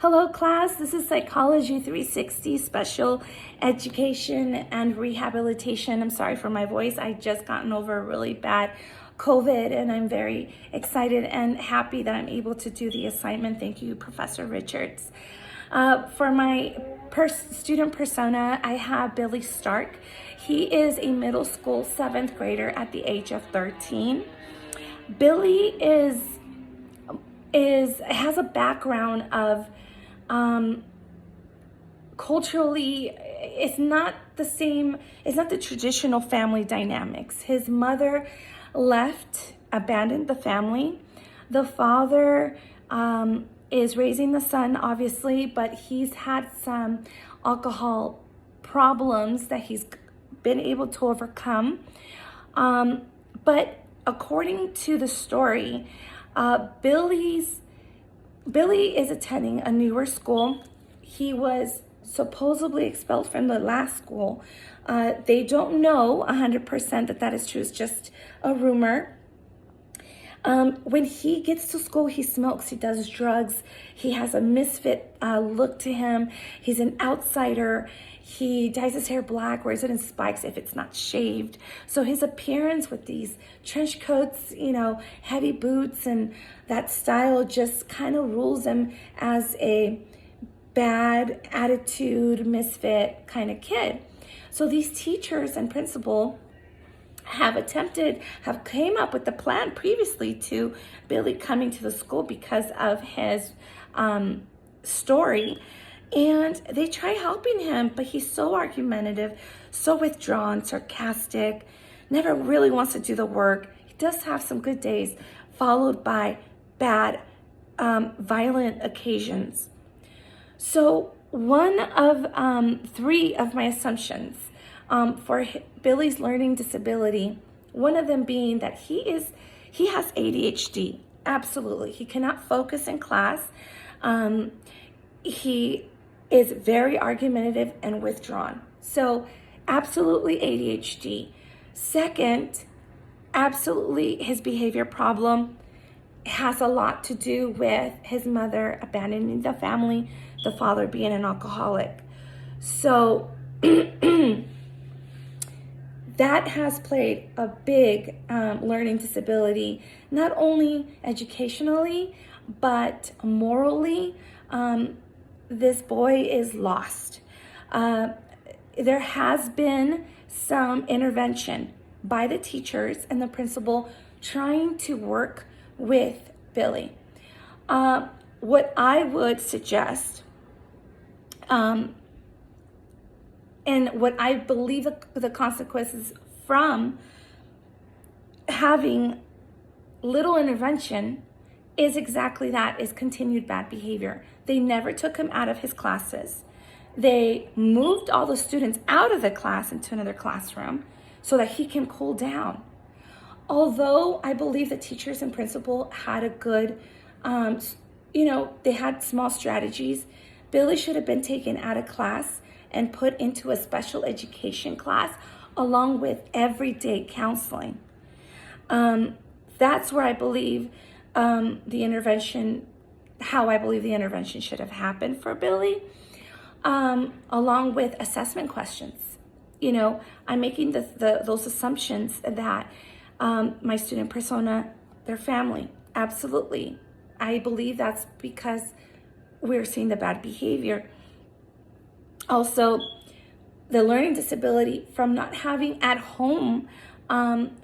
Hello class, this is Psychology 360 Special Education and Rehabilitation. I'm sorry for my voice. I just gotten over a really bad COVID and I'm very excited and happy that I'm able to do the assignment. Thank you, Professor Richards. For my student persona, I have Billy Stark. He is a middle school 7th grader at the age of 13. Billy has a background of culturally, it's not the traditional family dynamics. His mother abandoned the family. The father is raising the son, obviously, but he's had some alcohol problems that he's been able to overcome. But according to the story, Billy is attending a newer school. He was supposedly expelled from the last school. They don't know 100% that is true. It's just a rumor. When he gets to school, he smokes, he does drugs. He has a misfit look to him. He's an outsider. He dyes his hair black, wears it in spikes if it's not shaved. So his appearance with these trench coats, heavy boots and that style just kind of rules him as a bad attitude, misfit kind of kid. So these teachers and principal have came up with the plan previously to Billy coming to the school because of his story. And they try helping him, but he's so argumentative, so withdrawn, sarcastic, never really wants to do the work. He does have some good days, followed by bad, violent occasions. So one of 3 of my assumptions for Billy's learning disability, one of them being that he has ADHD. Absolutely. He cannot focus in class. He is very argumentative and withdrawn. So absolutely ADHD. Second, absolutely his behavior problem has a lot to do with his mother abandoning the family, the father being an alcoholic. So that has played a big learning disability, not only educationally, but morally. This boy is lost. There has been some intervention by the teachers and the principal trying to work with Billy. What I would suggest, and what I believe the consequences from having little intervention is exactly that, is continued bad behavior. They never took him out of his classes. They moved all the students out of the class into another classroom so that he can cool down. Although I believe the teachers and principal had a good, they had small strategies, Billy should have been taken out of class and put into a special education class along with everyday counseling. That's where I believe the intervention should have happened for Billy, along with assessment questions. I'm making those assumptions that my student persona, their family, absolutely. I believe that's because we're seeing the bad behavior. Also, the learning disability from not having at home,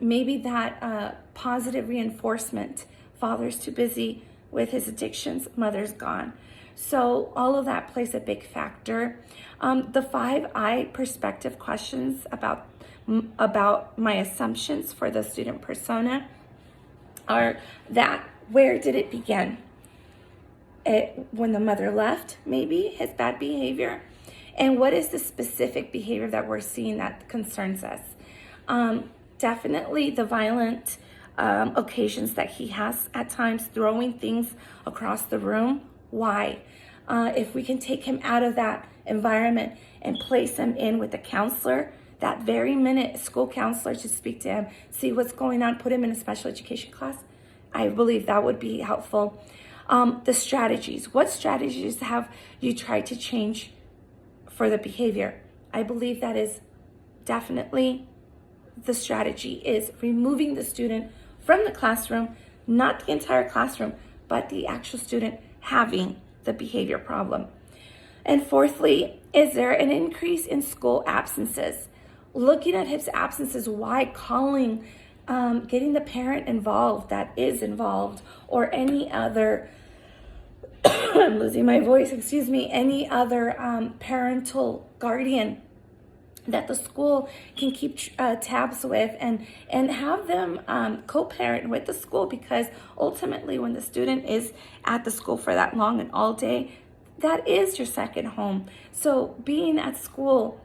maybe that positive reinforcement. Father's too busy with his addictions, mother's gone. So all of that plays a big factor. The 5I perspective questions about my assumptions for the student persona are that where did it begin? When the mother left, maybe his bad behavior. And what is the specific behavior that we're seeing that concerns us? Definitely the violent occasions that he has at times, throwing things across the room. Why? If we can take him out of that environment and place him in with a counselor, that very minute, school counselor should speak to him, see what's going on, put him in a special education class. I believe that would be helpful. The strategies. What strategies have you tried to change for the behavior? I believe that is definitely the strategy, is removing the student from the classroom, not the entire classroom, but the actual student having the behavior problem. And fourthly, is there an increase in school absences? Looking at his absences, why? Calling, getting the parent involved that is involved, or any other, I'm losing my voice, excuse me, any other parental guardian that the school can keep tabs with, and have them co-parent with the school, because ultimately when the student is at the school for that long and all day, that is your second home. So being at school,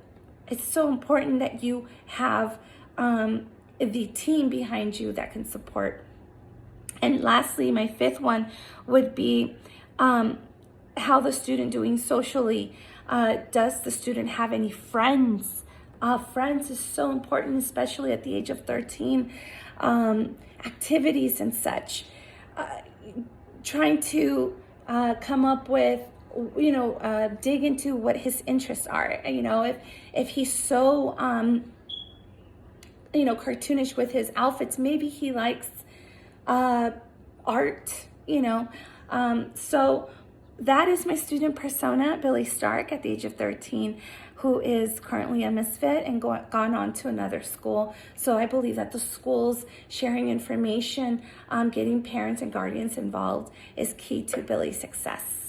it's so important that you have the team behind you that can support. And lastly, my fifth one would be how the student doing socially. Does the student have any friends? Friends is so important, especially at the age of 13. Activities and such. Trying to come up with, dig into what his interests are. If he's so, cartoonish with his outfits, maybe he likes art, so that is my student persona, Billy Stark, at the age of 13, who is currently a misfit and gone on to another school. So I believe that the schools sharing information, getting parents and guardians involved is key to Billy's success.